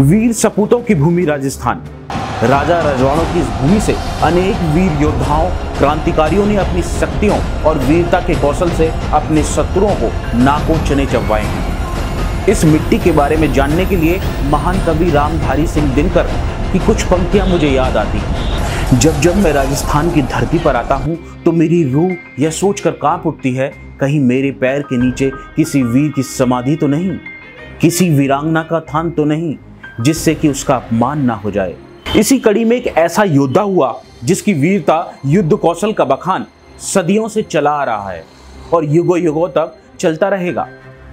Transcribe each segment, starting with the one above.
वीर सपूतों की भूमि राजस्थान। राजा रजवाड़ों की इस भूमि से अनेक वीर योद्धाओं, क्रांतिकारियों ने अपनी शक्तियों और वीरता के कौशल से अपने शत्रुओं को नाकों चने चबवाए हैं। इस मिट्टी के बारे में जानने के लिए महान कवि रामधारी सिंह दिनकर की कुछ पंक्तियां मुझे याद आती हैं। जब जब मैं राजस्थान की धरती पर आता हूं तो मेरी रूह यह सोचकर कांप उठती है, कहीं मेरे पैर के नीचे किसी वीर की समाधि तो नहीं, किसी वीरांगना का थान तो नहीं, जिससे कि उसका अपमान ना हो जाए। इसी कड़ी में एक ऐसा योद्धा हुआ जिसकी वीरता, युद्ध कौशल का बखान सदियों से चला आ रहा है और युगों युगों तक चलता रहेगा।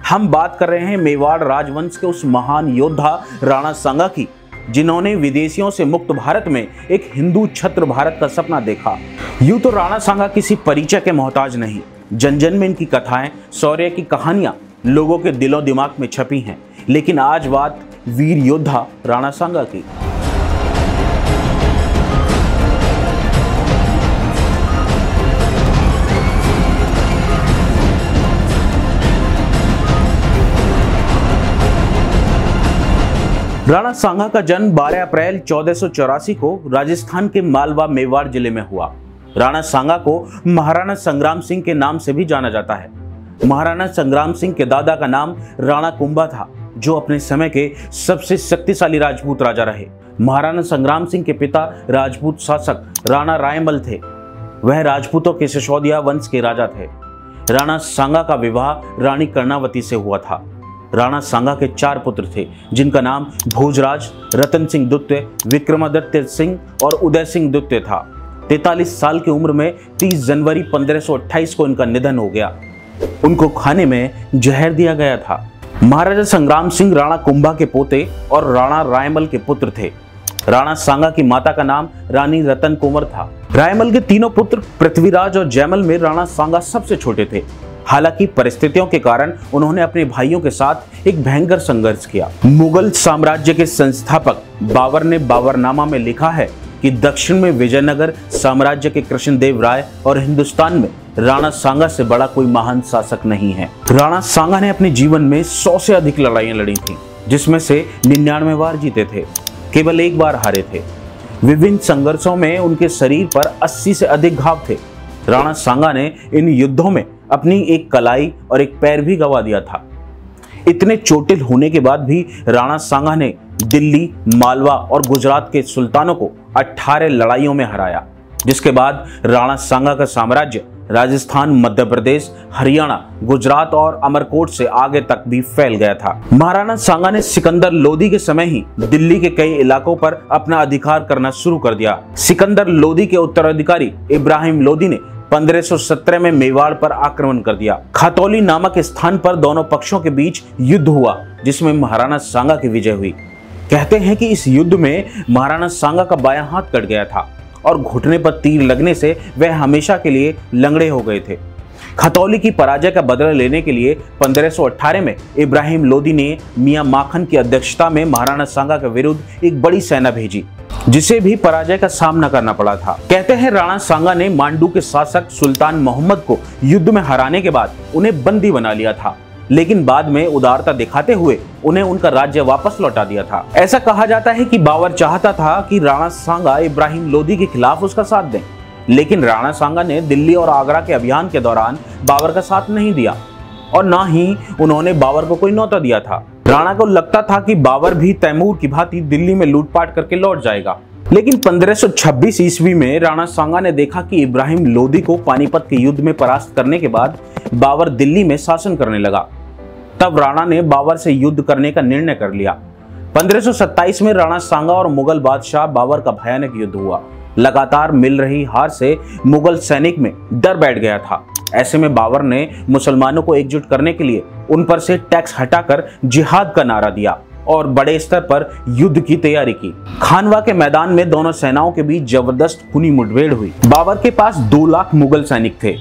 हम बात कर रहे हैं मेवाड़ राजवंश के उस महान योद्धा राणा सांगा की, जिन्होंने विदेशियों से मुक्त भारत में एक हिंदू छत्र भारत का सपना देखा। यूं तो राणा सांगा किसी परिचय के मोहताज नहीं, जन जन में इनकी कथाएं, शौर्य की कहानियां लोगों के दिलों दिमाग में छपी हैं। लेकिन आज बात वीर योद्धा राणा सांगा की। राणा सांगा का जन्म 12 अप्रैल 1484 को राजस्थान के मालवा मेवाड़ जिले में हुआ। राणा सांगा को महाराणा संग्राम सिंह के नाम से भी जाना जाता है। महाराणा संग्राम सिंह के दादा का नाम राणा कुंभा था, जो अपने समय के सबसे शक्तिशाली राजपूत राजा रहे। महाराणा संग्राम सिंह के पिता राजपूत शासक राणा रायमल थे। वह राजपूतों के सिसोदिया वंश के राजा थे। राणा सांगा का विवाह रानी कर्णावती से हुआ था। राणा सांगा के 4 पुत्र थे, जिनका नाम भोजराज, रतन सिंह द्वितीय, विक्रमादित्य सिंह और उदय सिंह द्वितीय था। 43 साल की उम्र में 30 जनवरी 1528 को इनका निधन हो गया। उनको खाने में जहर दिया गया था। महाराजा संग्राम सिंह राणा कुंभा के पोते और राणा रायमल के पुत्र थे। राणा सांगा की माता का नाम रानी रतन कुंवर था। रायमल के तीनों पुत्र पृथ्वीराज और जयमल में राणा सांगा सबसे छोटे थे। हालांकि परिस्थितियों के कारण उन्होंने अपने भाइयों के साथ एक भयंकर संघर्ष किया। मुगल साम्राज्य के संस्थापक बाबर ने बाबरनामा में लिखा है कि दक्षिण में विजयनगर साम्राज्य के कृष्णदेव राय और हिंदुस्तान में राणा सांगा से बड़ा कोई महान शासक नहीं है। राणा सांगा ने अपने जीवन में 100 से अधिक लड़ाइयां लड़ी थीं, जिसमें से 99 बार जीते थे, केवल 1 बार हारे थे। विभिन्न संघर्षों में उनके शरीर पर 80 से अधिक घाव थे। राणा सांगा ने इन युद्धों में अपनी एक कलाई और एक पैर भी गंवा दिया था। इतने चोटिल होने के बाद भी राणा सांगा ने दिल्ली, मालवा और गुजरात के सुल्तानों को 18 लड़ाइयों में हराया, जिसके बाद राणा सांगा का साम्राज्य राजस्थान, मध्य प्रदेश, हरियाणा, गुजरात और अमरकोट से आगे तक भी फैल गया था। महाराणा सांगा ने सिकंदर लोदी के समय ही दिल्ली के कई इलाकों पर अपना अधिकार करना शुरू कर दिया। सिकंदर लोदी के उत्तराधिकारी इब्राहिम लोदी ने 1517 में मेवाड़ पर आक्रमण कर दिया। खतौली नामक स्थान पर दोनों पक्षों के बीच युद्ध हुआ, जिसमें महाराणा सांगा की विजय हुई। कहते हैं कि इस युद्ध में महाराणा सांगा का बायां हाथ कट गया था और घुटने पर तीर लगने से वह हमेशा के लिए लंगड़े हो गए थे। खतौली की पराजय का बदला लेने के लिए 1518 में इब्राहिम लोदी ने मियां माखन की अध्यक्षता में महाराणा सांगा के विरुद्ध एक बड़ी सेना भेजी, जिसे भी पराजय का सामना करना पड़ा था। कहते हैं राणा सांगा ने मांडू के शासक सुल्तान मोहम्मद को युद्ध में हराने के बाद उन्हें बंदी बना लिया था, लेकिन बाद में उदारता दिखाते हुए उन्हें उनका राज्य वापस लौटा दिया था। ऐसा कहा जाता है कि बाबर चाहता था कि राणा सांगा इब्राहिम लोदी के खिलाफ उसका साथ दें, लेकिन राणा सांगा ने दिल्ली और आगरा के अभियान के दौरान बाबर का साथ नहीं दिया और ना ही उन्होंने बाबर को कोई न्योता दिया था। राणा को लगता था कि बाबर भी तैमूर की भांति दिल्ली में लूटपाट करके लौट जाएगा। लेकिन 1526 ईस्वी में राणा सांगा ने देखा कि इब्राहिम लोदी को पानीपत के युद्ध में परास्त करने के बाद बाबर दिल्ली में शासन करने लगा। तब राणा ने बाबर से युद्ध करने का निर्णय कर लिया। 1527 में राणा सांगा और मुगल बादशाह बाबर का भयानक युद्ध हुआ। लगातार मिल रही हार से मुगल सैनिक में डर बैठ गया था। ऐसे में बाबर ने मुसलमानों को एकजुट करने के लिए उन पर से टैक्स हटाकर जिहाद का नारा दिया और बड़े स्तर पर युद्ध की तैयारी की। खानवा के मैदान में दोनों सेनाओं के बीच जबरदस्त खूनी मुठभेड़ हुई। बाबर के पास 2 लाख मुगल सैनिक थे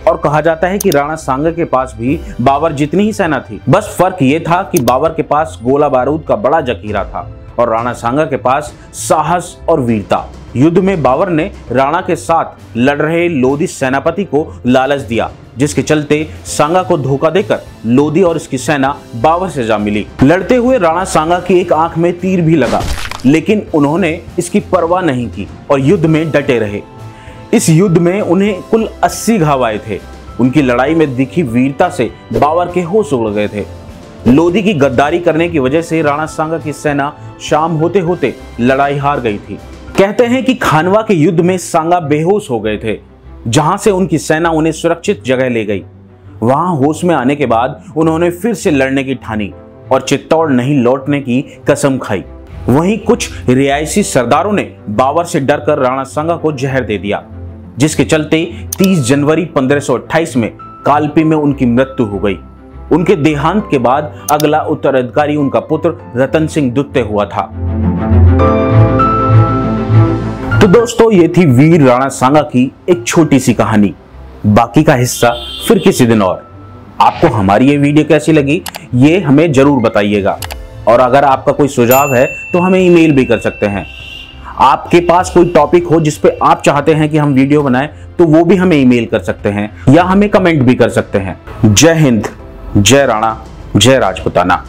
और कहा जाता है कि राणा सांगा के पास भी बाबर जितनी ही सेना थी। बस फर्क ये था कि बाबर के पास गोला बारूद का बड़ा जखीरा था और राणा सांगा के पास साहस और वीरता। युद्ध में बाबर ने राणा के साथ लड़ रहे लोधी सेनापति को लालच दिया जिसके चलते सांगा को धोखा देकर लोधी और इसकी सेना बाबर से जा मिली। लड़ते हुए राणा सांगा की एक आंख में तीर भी लगा, लेकिन उन्होंने इसकी परवाह नहीं की और युद्ध में डटे रहे। इस युद्ध में उन्हें कुल 80 घाव आए थे। उनकी लड़ाई में दिखी वीरता से बाबर के होश उड़ गए थे। लोधी की गद्दारी करने की वजह से राणा सांगा की सेना शाम होते होते लड़ाई हार गई थी। कहते हैं कि खानवा के युद्ध में सांगा बेहोश हो गए थे, जहां से उनकी सेना उन्हें सुरक्षित जगह ले गई। वहां होश में आने के बाद उन्होंने फिर से लड़ने की ठानी और चित्तौड़ नहीं लौटने की कसम खाई। वहीं कुछ रियायती सरदारों ने बाबर से डरकर राणा सांगा को जहर दे दिया, जिसके चलते 30 जनवरी 1528 में कालपी में उनकी मृत्यु हो गई। उनके देहांत के बाद अगला उत्तराधिकारी उनका पुत्र रतन सिंह द्वितीय हुआ था। तो दोस्तों, ये थी वीर राणा सांगा की एक छोटी सी कहानी। बाकी का हिस्सा फिर किसी दिन और। आपको हमारी ये वीडियो कैसी लगी ये हमें जरूर बताइएगा, और अगर आपका कोई सुझाव है तो हमें ईमेल भी कर सकते हैं। आपके पास कोई टॉपिक हो जिस पे आप चाहते हैं कि हम वीडियो बनाएं तो वो भी हमें ईमेल कर सकते हैं या हमें कमेंट भी कर सकते हैं। जय हिंद, जय राणा, जय राजपूताना।